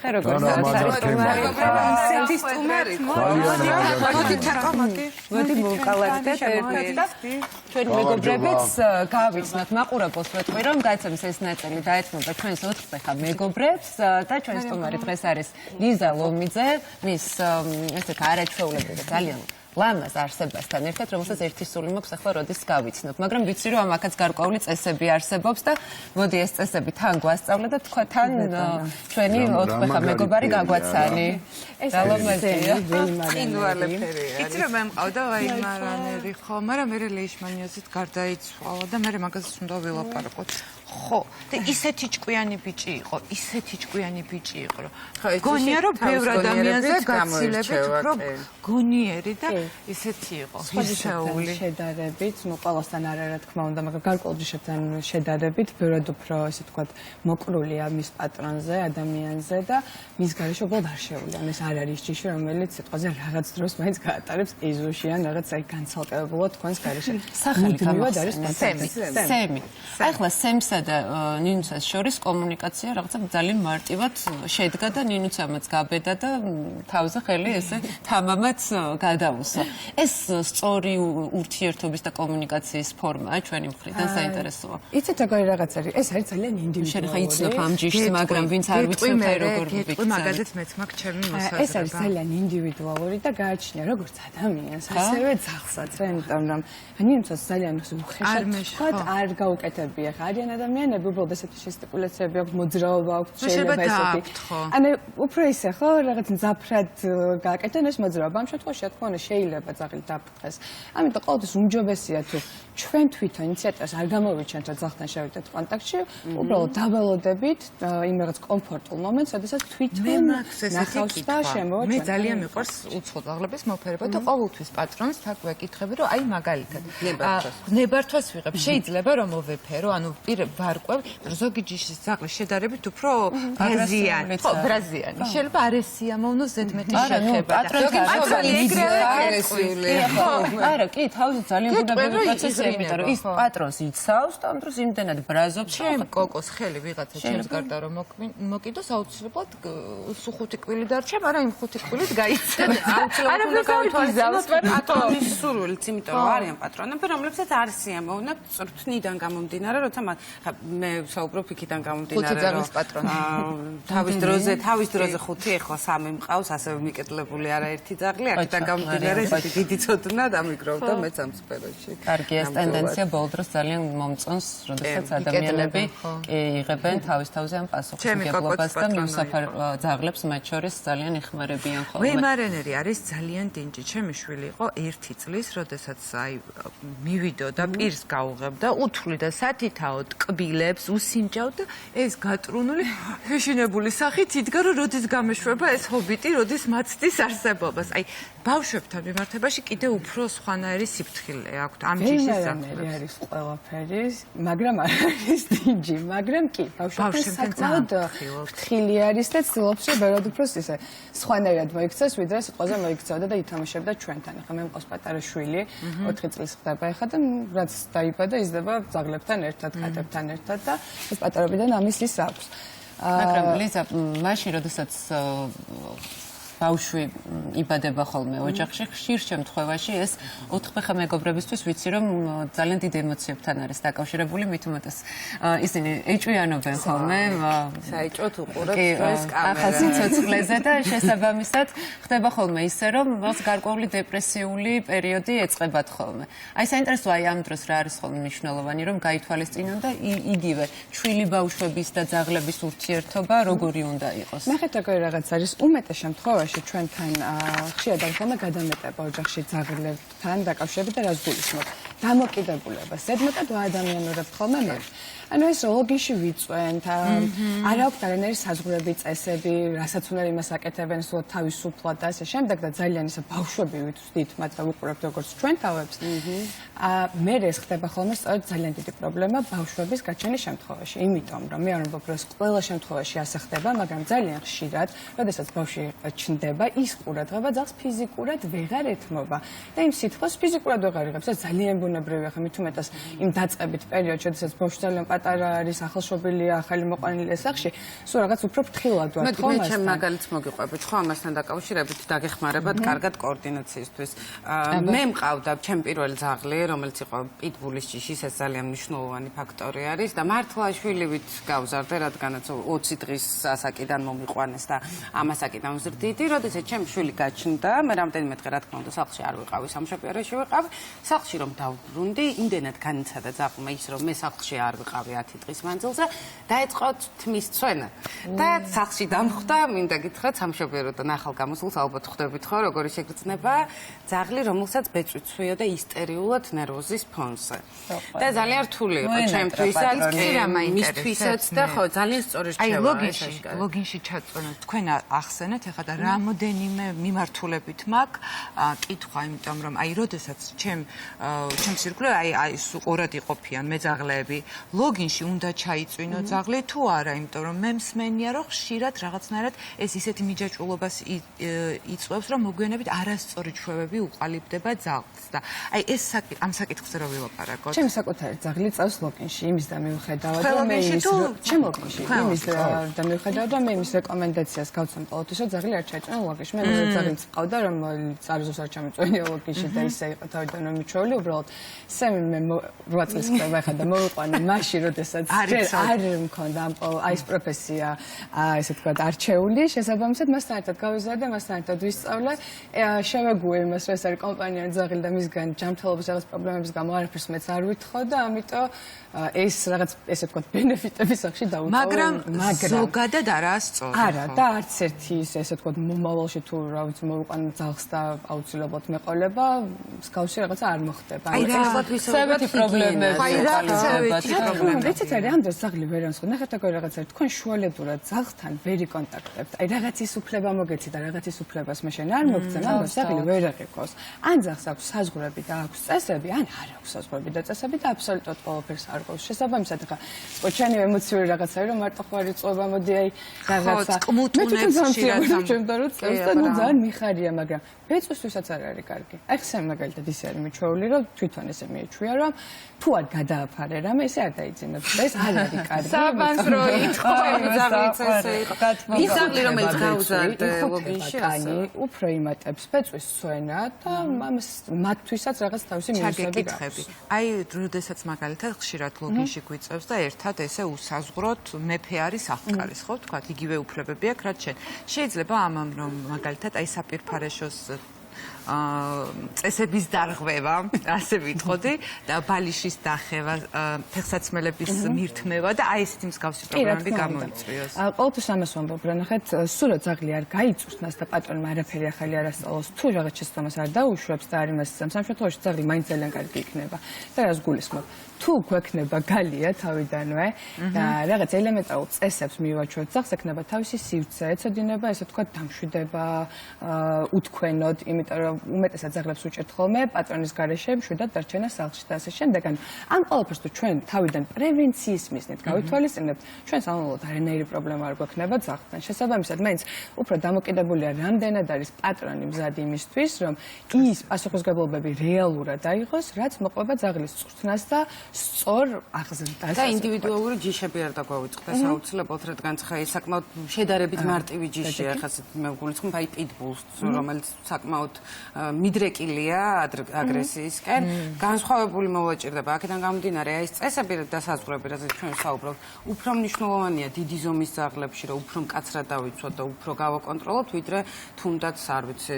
ნახე როგორც მოდი მოვყალატდეთ ჩვენი მეგობრებიც გავიცნოთ მაყურებელს ვეთქვი რომ გაიცემს ეს ნაწილი დაეთმობა ჩვენს 4 ხა მეგობრებს და ჩვენი სტუმარი დღეს არის ლიზა ლომიძე მის ესეთ არაჩვეულები და ძალიან ლამაზ არსებასთან ერთად, რომელსაც ერთი სული მაქვს, ახლა როდის გავიცნობ. მაგრამ ვიცი რომ ამაკაც გარკვეული წესები არსებობს და მოდი ეს წესები თან გვასწავლე და თქვა თან ჩვენი 4 ხა მეგობარი გაგვაცანი. ეს ლამაზია. ინვალე ფერია. იცი რომ მე მყავდა ვაიმარანერი ხო, მაგრამ მე ლეიშმანიოზით გარდაიცვალა და მე მაგაზეც უნდა ვილაპარაკოთ. ხო, და ისეთი ჭკვიანი ბიჭი იყო, ისეთი ჭკვიანი ბიჭი იყო, რომ გონია რომ ბევრ ადამიანზე გაცილებით უფრო გონიერი და ისეთი იყო. ისეული შედარებით, ნუ ყველასთან არა თქმა უნდა, მაგრამ გარკვეულ ჯიშებთან შედარებით, ბევრად უფრო ესე ვთქვათ, მოკრულია მის პატრონზე, ადამიანზე და მის გარეშე უბრალოდ არ შეუძლია. ეს არ არის ჯიში, რომელიც სიტყვაზე რაღაც დროს მაინც გაატარებს ეზოში ან რაღაც აი განცალკევებულად თქვენს გარეშე. სახელი გამოდის სემი. ახლა სემსა და ნინუცას შორის კომუნიკაცია რაღაცა ძალიან მარტივად შედგა და ნინუც ამაც გაბედა და თავზე ხელი ესე თამამაც გადაუსვა. ეს სწორი ურთიერთობის და კომუნიკაციის ფორმაა ჩვენი მხრიდან საინტერესოა. იცით როგორი რაღაც არის? ეს არის ძალიან ინდივიდუალური. შენ ხა იცნობ ამ ჯიშს, მაგრამ ვინც არ ვიცნობ აი როგორ გიქცე. მაგაზეც მეც მაქვს ჩემი მოსაზრება. ეს არის ძალიან ინდივიდუალური და გააჩნია როგორც ადამიანს, ასევე ძაღლსაც, იმიტომ რომ ნინუცას ძალიან უხეშად ვთქვათ, არ გაუკეთებია. არიან ადამიანები უბრალოდ ესეთი შესტიკულაციები აქვს, მოძრაობა აქვს, შეიძლება ესეთი. ანუ უფრო ისე ხო, რაღაც მძაფრად გააკეთენ ეს მოძრაობა. ამ შემთხვევაში რა თქმა უნდა შეიძლება ძაღლი დაფრთხეს. ამიტომ ყოველთვის უმჯობესია თუ ჩვენ თვითონ ინიციატორს არ გამოვიჩენთ რომ ძაღლთან შევიდეთ კონტაქტში, უბრალოდ დავალოდებით იმ რაღაც კომფორტულ მომენტს, როდესაც თვითონ ნახავს და შემოვაჩენთ. მე ძალიან მიყვარს უცხო ძაღლების მოფერება და ყოველთვის პატრონს თქ ვეკითხები რომ აი მაგალითად ნებართვას ვიღებ. შეიძლება რომ მოვეფერო, ანუ ვარკვევ, ზოგი ჯიშის ძაღლის შედარებით უფრო ბრაზიანი. ხო, ბრაზიანი. შეიძლება არ ესიამოვნოს ზედმეტი შეხება. ზოგი პატრონი აგრესიული. არა, კი, თავის ძალიან ბუნებრივი პროცესია, იმიტომ რომ ის პატრონს იცავს და ამ დროს იმდენად ბრაზობს, რომ კოკოს ხელი ვიღაცა ჩემს გარდა რომ მოკიდოს აუცილებლად სუხუთი კვილი დარჩა, მაგრამ იმ ხუთი კვილით გაიცემ. აუცილებლად უნდა გავთვალისწინოთ პატრონის სურვილიც, იმიტომ რომ არიან პატრონები, რომლებსაც არ სიამოვნებთ წრთნიდან გამომდინარე, როცა მე ვსაუბრობ იქიდან გამომდინარე, რომ თავის დროზე 5, ეხლა 3 მყავს, ასევე მიკეტლებული არაერთი ძაღლი, აქედან გამომდინარე ესეთი დიდი ცოდნა დამიგროვდა მეც ამ სფეროში. კარგი ეს ტენდენცია ბოლო დროს ძალიან მომწონს, როდესაც ადამიანები იღებენ თავის თავზე ამ პასუხისმგებლობას და მიუსაფარ ძაღლებს მათ შორის ძალიან ეხმარებიან ხოლმე. ვეიმარენერი არის ძალიან დინჯი. ჩემი შვილი იყო 1 წლის, როდესაც აი მივიდო და პირს გაუღებდა, უთვლი და სათითაოდ კბილებს უსინჯავ და ეს გატრუნული შეშინებული სახით იდგა რომ როდის გამეშვება ეს ჰობიტი, როდის მაცდის არსებობას. აი ბავშვებთან მიმართებაში კიდე უფრო სხვანაირი სიფრთხილე აქვს ამ ჯიშის საფრთხე არის ყველაფერი, მაგრამ არ არის დინჯი, მაგრამ კი ბავშვებთან საკმაოდ ფრთხილი არის და ცდილობს რომ ბევრად უფრო ისე სხვანაირად მოიქცეს, ვიდრე სიტყვაზე მოიქცეოდა და ითამაშებდა ჩვენთან. ახლა მე მყავს პატარა შვილი, 4 წლის ხდება ახლა და რაც დაიბადა იზრდება ძაღლებთან ერთად, კატებთან ერთად და ეს პატარობიდან ამის ის აქვს. მაგრამ ლიზა, მაშინ როდესაც ბავშვი იბადება ხოლმე ოჯახში, ხშირ შემთხვევაში ეს 4 ხა მეგობრებისთვის ვიცი რომ ძალიან დიდ ემოციებთან არის დაკავშირებული, მით უმეტეს ისინი ეჭვიანობენ ხოლმე საეჭვოდ უყურებთ ეს კამერა. ახალ სიცოცხლეზე და შესაბამისად ხდება ხოლმე ისე რომ გარკვეული დეპრესიული პერიოდი ეწყებათ ხოლმე. აი საინტერესოა აი ამ დროს რა არის ხოლმე მნიშვნელოვანი რომ გაითვალისწინონ და იგივე ჩვილი ბავშვების და ძაღლების ურთიერთობა როგორი უნდა იყოს. ნახეთ როგორი რაღაც არის უმეტეს შემთხვევაში ჩვენთან ხშირად არის ხოლმე გადამეტება ოჯახში ძაღლებთან დაკავშირებით და რას გულისხმობ? დამოკიდებულება. ზედმეტად ადამიანურებთ ხოლმე მე. ანუ ეს ლოგიში ვიწვენთ, არ აქვს არანაირი საზღვრები, წესები, რასაც უნდა იმას აკეთებენ, სულ თავისუფლად და ასე შემდეგ და ძალიან ისე ბავშვები ვიწვდით მათ და ვუყურებთ როგორც ჩვენ თავებს. მე ეს ხდება ხოლმე სწორედ ძალიან დიდი პრობლემა ბავშვების გაჩენის შემთხვევაში, იმიტომ რომ მე არ ვამბობ რომ ყველა შემთხვევაში ასე ხდება, მაგრამ ძალიან ხშირად, როდესაც ბავშვი ჩნდება, ის ყურადღება ძაღლს ფიზიკურად ვეღარ ეთმობა და იმ სიტყვას ფიზიკურად ვეღარ იღებს. ეს ძალიან ბუნებრივია, ხა მით უმეტეს იმ დაწყებით პერიოდში, როდესაც ბავშვი ძალიან პატარა არის, ახალშობილია, ახალი მოყვანილია სახში, სულ რაღაც უფრო ფრთხილად ვარ მე ჩემ მაგალითს მოგიყვებით, ხო, ამასთან დაკავშირებით დაგეხმარებათ კარგად კოორდინაციისთვის. მე მყავდა ჩემ პირველი ძაღლი, რომელიც იყო პიტბულის ჯიშის, ეს ძალიან მნიშვნელოვანი ფაქტორი არის და მართლა შვილივით გავზარდე, რადგანაც 20 დღის ასაკიდან მომიყვანეს და ამ ასაკიდან ვზრდიდი, როდესაც ჩემი შვილი გაჩნდა, მე რამდენიმე დღე რა თქმა უნდა სახლში არ ვიყავი, სამშობიაროში ვიყავ, სახლში რომ დავბრუნდი, იმდენად განიცადა ძაღლმა ის, რომ მე სახლში არ ვიყავი 10 დღის მანძილზე, დაიწყო თმის წვენა. და სახლში დამხვდა, მინდა გითხრათ, სამშობიაროდან ახალ გამოსულს ალბათ ხვდებით ხო, როგორი შეგრძნება, ძაღლი, რომელსაც ბეწვი ცვიოდა ისტერიულად ნერვოზის ფონზე. და ძალიან რთული იყო ჩემთვისაც, მისთვისაც და ხო, ძალიან სწორი რჩევა. აი ლოგინში ჩაწვენოთ, თქვენ ახსენეთ ეხლა და რამოდენიმე მიმართულებით მაქვს კითხვა, იმიტომ რომ აი როდესაც ჩემს ირგვლივ აი ორად იყოფიან მეძაღლეები, ლოგინში უნდა ჩაიწვინო ძაღლი თუ არა, იმიტომ რომ მე მსმენია რომ ხშირად რაღაცნაირად ეს ისეთი მიჯაჭვულობას იწვევს, რომ მოგვიანებით არასწორი ჩვევები უყალიბდება ძაღლს და აი ეს ამ საკითხზე რა ვილაპარაკოთ? ჩემი საკუთარი ძაღლი წავს ლოგინში, იმის და მიუხედავად რომ მე ჩემ ლოგინში იმის და მიუხედავად რომ მე იმის რეკომენდაციას გავცემ ყოველთვის რომ ძაღლი არ ჩაეწვენა ლოგინში. მე მეორე ძაღლიც მყავდა რომ წარიზოს არ ჩამეწვენია ლოგინში და ისე იყო თავიდან რომ მიჩვეული, უბრალოდ მე 8 წელს ხდება ხა და მოვიყვანე მაშინ როდესაც არ მქონდა აი ეს პროფესია ესე თქვა არჩეული, შესაბამისად მასთან ერთად გავიზარდე, მასთან ერთად ვისწავლე, შევეგუე იმას რომ ეს არის კომპანიური ძაღლი და მისგან ჯანმრთელობის რაღაც პრობლემების გამო არაფერს მეც არ ვითხოვ და ამიტომ ეს რაღაც ესე თქვა ბენეფიტები სახში დაუწოვე. მაგრამ ზოგადად არაა სწორი. არა და არც ერთი ესე თქვა მომავალში თუ რა ვიცი მოვიყვანე ძაღლს და აუცილებლად მეყოლება, მსგავსი რაღაცა არ მოხდება. აი ეხლა ცებეთი პრობლემები. აი რა ცებეთი პრობლემები. ვიცით არის ამდენ ძაღლი ვერ ამსხო. ნახეთაგორი რაღაცა თქვენ შუალებურად ძაღლთან ვერი კონტაქტებთ. აი რაღაც ის უფლება მოგეცი და რაღაც ის უფლებას მე შენ არ მოგცემ, ამ ძაღლი ვერ აღიქოს. ან ძაღლს აქვს საზღვრები და აქვს წესები, ან არ აქვს საზღვრები და წესები და აბსოლუტურად ყველაფერს არ ყავს. შესაბამისად ხა სპორტიანი ემოციური რაღაცაა რომ მარტო ხარ იწובה, მოდი აი რაღაცა. კმუტუნებს ხშირად ჩემთან რო წევს და ნუ ძალიან მიხარია, მაგრამ ბეწვისთვისაც არ არის კარგი. აი ხსენ მაგალითად ისე არის მიჩვეული რომ თვითონ ესე მიეჩვია რომ თუ არ გადააფარე რამე ესე არ დაიძინებს. ეს არ არის კარგი. საბანს რო ითხოვები ძაღლიც ესე იყო. ის ძაღლი რომელიც გავზარდე ლოგინში ასე უფრო იმატებს ბეწვის სვენა და მათთვისაც რაღაც თავისი მიუსები გაქვს. აი როდესაც მაგალითად ხშირად ლოგინში გვიწევს და ერთად ესე უსაზღვროთ მეფე არის ახკარის ხო თქვა იგივე უფლებები აქვს რაც შენ. შეიძლება ამამ რომ მაგალითად აი საპირფარეშოს წესების დარღვევა, ასე ვიტყოდი და ბალიშის დახევა, ფეხსაცმელების მირთმევა და აი ესეთი მსგავსი პრობლემები გამოიწვიოს. ყოველთვის ამას ვამბობ, რომ ნახეთ, სულ რო ძაღლი არ გაიწვს მას და პატრონმა არაფერი ახალი არ ასწავლოს, თუ რაღაც შეცდომას არ დაუშვებს და არ იმას იცავს, ამ შემთხვევაში ძაღლი მაინც ძალიან კარგი იქნება. და რას გულისხმობ? თუ გვექნება გალია თავიდანვე და რაღაც ელემენტარულ წესებს მივაჩვევთ ძაღლს, ექნება თავისი სივრცე, ეცოდინება ესე თქვა დამშვიდება, უთქვენოდ, იმიტომ რომ უმეტესად ძაღლებს უჭერთ ხოლმე პატრონის გარეშე მშვიდად დარჩენა სახლში და ასე შემდეგ. ან ყველაფერს თუ ჩვენ თავიდან პრევენციის მიზნით გავითვალისწინებთ, ჩვენ სამომავლოდ არანაირი პრობლემა არ გვექნება ძაღლთან. შესაბამისად, მაინც უფრო დამოკიდებულია რამდენად არის პატრონი მზად იმისთვის, რომ ის პასუხისმგებლობები რეალურად აიღოს, რაც მოყვება ძაღლის წვრთნას და სწორ აღზრდას. და ინდივიდუალური ჯიშები არ დაგვაუწყდეს აუცილებლად, რადგან ხა ეს საკმაოდ შედარებით მარტივი ჯიშია, ხა მე გულისხმობ აი პიტბულს, რომელიც საკმაოდ მიდრეკილია აგრესიისკენ, განსხვავებული მოვაჭირდება. აქედან გამომდინარე, აი ეს წესები და საზღვრები, რაზეც ჩვენ ვსაუბრობთ, უფრო მნიშვნელოვანია დიდი ზომის ძაღლებში, რომ უფრო მკაცრად დავიცვათ და უფრო გავაკონტროლოთ, ვიდრე თუნდაც არ ვიცი,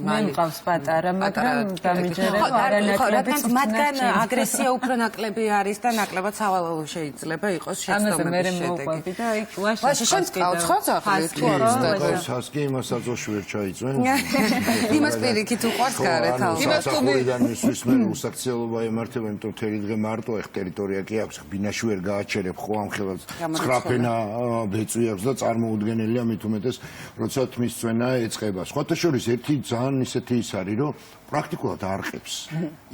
მყავს პატარა, მაგრამ დამიჯერება არანაკლები მათგან აგრესია უფრო ნაკლები არის და ნაკლებად სავალალო შეიძლება იყოს შეცდომების შედეგი. და აი ვაშა შენ წავთ ხო ძაღლი თუ არა? ჰასკი იმას საძოში ვერ ჩაიწვენ. იმას პირიქით უყვარს გარეთ ალბათ. იმასთან ისვის მე უსაქციელობა ემართება, იმიტომ თერი დღე მარტო ეხ ტერიტორია კი აქვს, ბინაში ვერ გააჩერებ ხო ამ ხელს. ცხრაფენა ბეწვი აქვს და წარმოუდგენელია მით უმეტეს, როცა თმის წვენა ეწყება. სხვათა შორის ერთი ძალიან ისეთი ის არის, რომ პრაქტიკულად არყებს.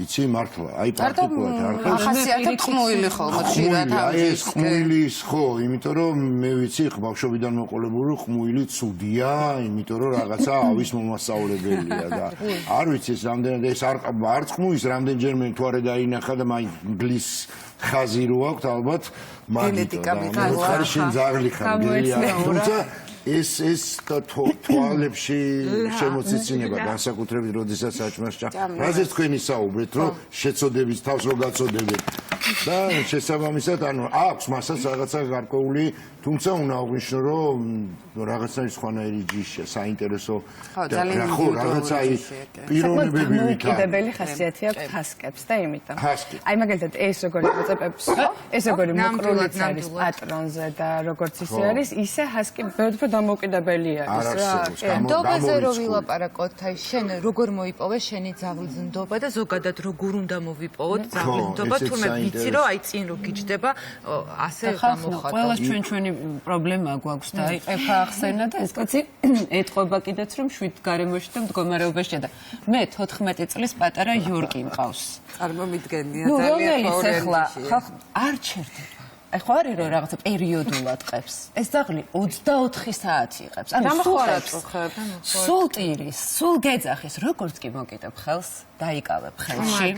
იცი მართლა, აი პრაქტიკულად არყებს. ახასიათებ ყმუილი ხოლმე ხშირად ეს ყმუილის ხო, იმიტომ რომ მე ვიცი ბავშვობიდან მოყოლებული ყმუილი ცუდია, იმიტომ რომ რაღაცა ავის მომასწავლებელი გაგებელია და არ ვიცი ეს რამდენად ეს არ წმუის რამდენჯერმე თუ არა დაინახა და მაინც გლის ხაზი რო აქვს ალბათ გენეტიკა მიყავს. ხარ შენ ზაღლი ხარ გელია თუმცა ეს თვალებში შემოცეცინება განსაკუთრებით როდესაც საჭმელს რაზეც თქვენი საუბრეთ რომ შეწოდების თავს რო გაწოდებენ და შესაბამისად ანუ აქვს მასაც რაღაცა გარკვეული თუმცა უნდა აღვნიშნო რომ რაღაცნაირი სხვანაირი ჯიშია საინტერესო ძალიან ხო რაღაცა პიროვნებები მოკიდებელი ხასიათი აქვს ჰასკებს და იმიტომ აი მაგალითად ეს როგორი მოწეპებს ეს როგორი მოკროლიც არის პატრონზე და როგორც ისე არის ისე ჰასკი ბევრ უფრო დამოუკიდებელი არის რა ნდობაზე რო ვილაპარაკოთ აი შენ როგორ მოიპოვე შენი ძაღლის ნდობა და ზოგადად როგორ უნდა მოვიპოვოთ ძაღლის ნდობა თურმე ვიცი რომ აი წინ რო გიჩდება ასე გამოხატა ყველას ჩვენი პრობლემა გვაქვს და აი ყეფა ახსენა და ეს კაცი ეტყობა კიდეც რომ შვიდ გარემოში და მდგომარეობაშია და მე 14 წლის პატარა იორგი მყავს წარმომიდგენია ნუ ძალიან რომელიც ახლა ხალხ არ ჩერდება აი ხო არის რომ რაღაცა პერიოდულად ყებს ეს ძაღლი 24 საათი იყებს ანუ სულ ტირის სულ გეძახის როგორც კი მოკიდებ ხელს დაიკავებ ხელში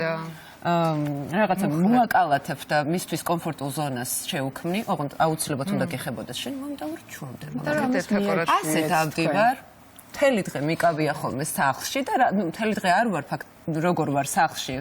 რაღაცა მოაკალათებ და მისთვის კომფორტულ ზონას შეუქმნი ოღონდ აუცილებლად უნდა გეხებოდეს შენ მომდავრჩუნდება ასე დავდივარ მთელი დღე მიკავია ხოლმე სახლში და მთელი დღე არ ვარ ფაქტ როგორ ვარ სახლში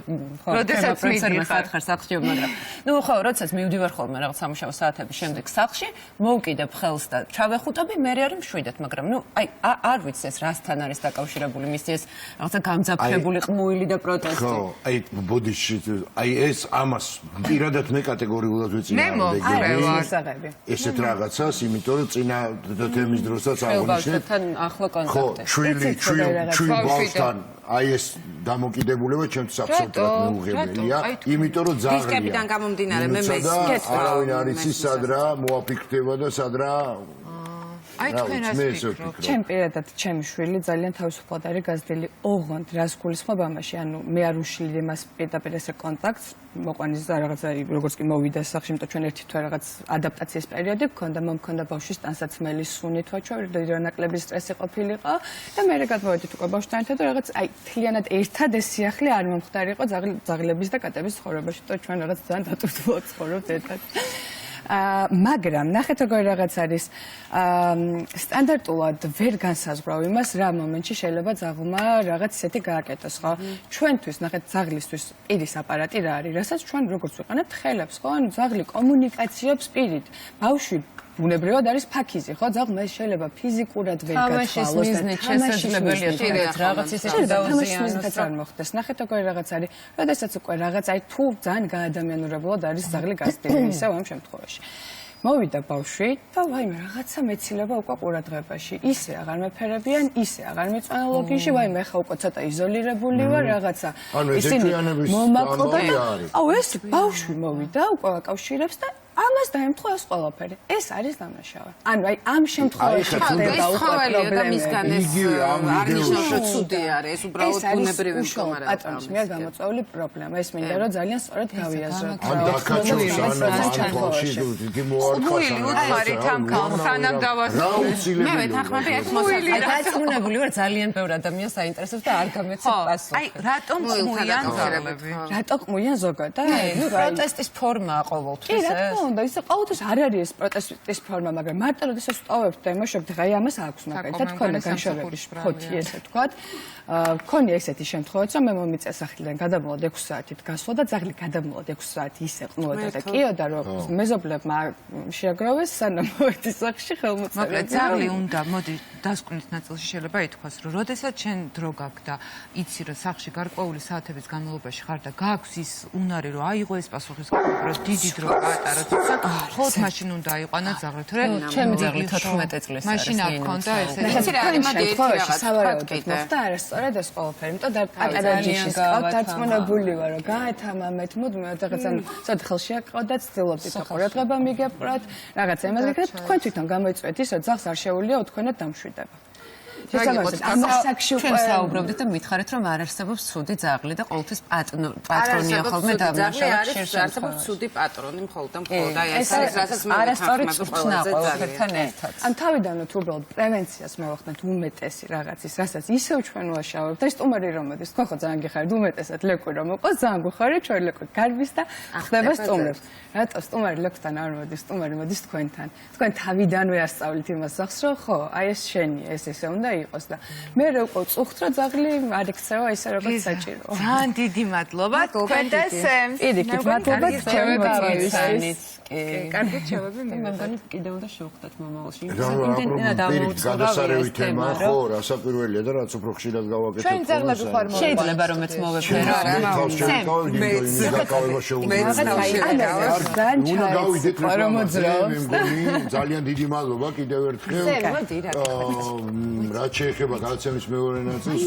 ხო როდესაც მიდიხარ სახლში მაგრამ ნუ ხო როდესაც მივდივარ ხოლმე რაღაც სამუშაო საათების შემდეგ სახლში მოვკიდებ ხელს და ჩავეხუტები მე არ მშვიდეთ მაგრამ ნუ აი არ ვიცი ეს რასთან არის დაკავშირებული მისი ეს რაღაცა გამძაფრებული ყმუილი და პროტესტი ხო აი ბოდიში აი ეს ამას პირადად მე კატეგორიულად მე ესეთ რაღაცას იმიტომ რომ წინა თემის დროსაც აღნიშნეთ თან ახლა კონტაქტი ჩვილი ბავშვთან აი ეს დამოკიდებულება ჩემთვის აბსოლუტურად მიუღებელია, იმიტომ რომ ძაღლია. დისკებიდან გამომდინარე მე მესკეთს. არავინ არ იცის სად რა მოაფიქრდება და სად რა აი თქვენ რას ფიქრობთ? ჩემ პირადად ჩემი შვილი ძალიან თავისუფლად არის გაზრდილი ოღონდ რას გულისხმობ ამაში ანუ მე არ უშლid იმას პირდაპირ ესე კონტაქტს მოყვანის და რაღაცა როგორც კი მოვიდა სახში იმიტომ ჩვენ ერთი თვე რაღაც ადაპტაციის პერიოდი გქონდა მომქონდა ბავშვის ტანსაცმელის სუნი თვაჩო რანაკლები სტრესი ყოფილიყო და მე გადმოვედით უკვე ბავშვთან ერთად და რაღაც აი თლიანად ერთად ეს სიახლე არ მომხდარიყო ძაღლების და კატების ცხოვრებაში და ჩვენ რაღაც ძალიან დატვირთულად ცხოვრობთ ერთად მაგრამ ნახეთ როგორ რაღაც არის სტანდარტულად ვერ განსაზღვრავ იმას რა მომენტში შეიძლება ძაღლმა რაღაც ისეთი გააკეთოს ხო ჩვენთვის ნახეთ ძაღლისთვის პირის აპარატი რა არის რასაც ჩვენ როგორც ვიყენებთ ხელებს ხო ანუ ძაღლი კომუნიკაციობს პირით ბავშვი ბუნებრივად არის ფაქიზი ხო ძაღლმა შეიძლება ფიზიკურად ვერ გათვალოს და შესაძლებელია რაღაც ისეთი დაუზიანოს არ მოხდეს ნახეთ როგორ რაღაც არის როდესაც უკვე რაღაც აი თუ ძალიან გაადამიანურებულად არის ძაღლი გაზრდილი ისევ ამ შემთხვევაში მოვიდა ბავშვი და ვაიმე რაღაცა მეცილება უკვე ყურადღებაში ისე აღარ მეფერებიან ისე აღარ მიწვანა ლოგინში ვაიმე ხა უკვე ცოტა იზოლირებული ვარ რაღაცა ისინი მომაყობა და აუ ეს ბავშვი მოვიდა უკვე აკავშირებს და ამას დაემთხვა ეს ყველაფერი. ეს არის დამნაშავე. ანუ აი ამ შემთხვევაში ხდება უკვე პრობლემა. იგივე არნიშნავს რომ ცუდი არის, ეს უბრალოდ ბუნებრივი მდგომარეობა. პატრონის მიერ გამოწვეული პრობლემა. ეს მინდა რომ ძალიან სწორად გავიაზროთ. ან დაკაჩოს ან ბავშვი იგი მოარქვა უთხარით ამ ქალს სანამ დავასრულებ. მე ვეთანხმები ერთ მოსახლე. აი დაწუნებული ვარ ძალიან ბევრ ადამიანს აინტერესებს და არ გამეცემ პასუხი. აი რატომ ყმუიან ძაღლები? რატო ყმუიან ზოგადად? ნუ პროტესტის ფორმაა ყოველთვის ეს. უნდა ისე ყოველთვის არ არის ეს პროტესტის ფორმა, მაგრამ მარტო როდესაც ვსტოვებთ და იმუშავებთ, ხა ამას აქვს მაგალითად ქონა განშობების ფოთი ესე ვთქვათ. ქონია ესეთი შემთხვევაც, რომ მე მომიწია სახლიდან გადამოვალ 6 საათით გასვლა და ძაღლი გადამოვალ 6 საათი ისე ყმუოდა და კიოდა რომ მეზობლებმა შეაგროვეს სანამ მოვედი სახლში ხელმოწერა. მაგრამ ძაღლი უნდა, მოდი დასკვნით ნაწილში შეიძლება ითქვას, რომ როდესაც შენ დრო გაქვს და იცი რომ სახლში გარკვეული საათების განმავლობაში ხარ და გაქვს ის უნარი რომ აიღო ეს პასუხისმგებლობა, დიდი დრო გაატარო ხოთ მაშინ უნდა აიყვანა ძაღლი თორე ჩემი ძაღლი 14 წლის არის მაშინ არ ქონდა ესე იცი რა არის მაგ ერთი რაღაც სავარაუდოდ მოხდა არასწორად ეს ყველაფერი იმიტომ და პატარა ჯიშის ყავ დარწმუნებული ვარ რომ გაეთამამეთ მუდმივ რაღაცა ცოტა ხელში აკყავდა ცდილობთ ის ყურადღება მიგეპყრათ რაღაცა იმას გეკეთეთ თქვენ თვითონ გამოიწვიეთ ის რომ ძაღლს არ შეუძლია უთქვენად დამშვიდება ჩვენ საუბრობდით და მითხარით რომ არ არსებობს ცუდი ძაღლი და ყოველთვის პატრონია ხოლმე დამნაშავედ არის არსებობს ცუდი პატრონი მხოლოდ და მხოლოდ აი ეს არის რასაც მე არასწორი წვრთნა ყველაფერთან ერთად. ან თავიდანვე თუ უბრალოდ პრევენციას მოვახდნეთ უმეტესი რაღაცის, რასაც ისევ ჩვენ ვაშავებთ და სტუმარი რომ მოდის, თქვენ ხო ძალიან გიხარით უმეტესად ლეკვი რომ მოყოს, ძალიან გიხარით ჩვენ ლეკვი გარბის და ხდება სტუმრებს. რატო სტუმარი ლეკვთან არ მოდის, სტუმარი მოდის თქვენთან. თქვენ თავიდანვე ასწავლით იმას სახს, რომ ხო, აი ეს შენია, ეს ესე უნდა იყოს და მე რო უკვე წუხთ რომ ძაღლი არ იქცევა ისე როგორც საჭირო. ძალიან დიდი მადლობა თქვენ და სემს. პირიქით მადლობა ჩემი მოწვევის. კარგით შევები მე მგონი კიდე უნდა შევხვდეთ მომავალში. პირიქით გადასარევი თემა ხო, რასაკვირველია და რაც უფრო ხშირად გავაკეთებ. ჩვენ ძაღლები ხარ მოვა. შეიძლება რომ მეც მოვეფერო რა. უნდა გავიდეთ რეკლამაზე, მე მგონი ძალიან დიდი მადლობა კიდევ ერთხელ. რაც შეეხება გადაცემის მეორე ნაწილს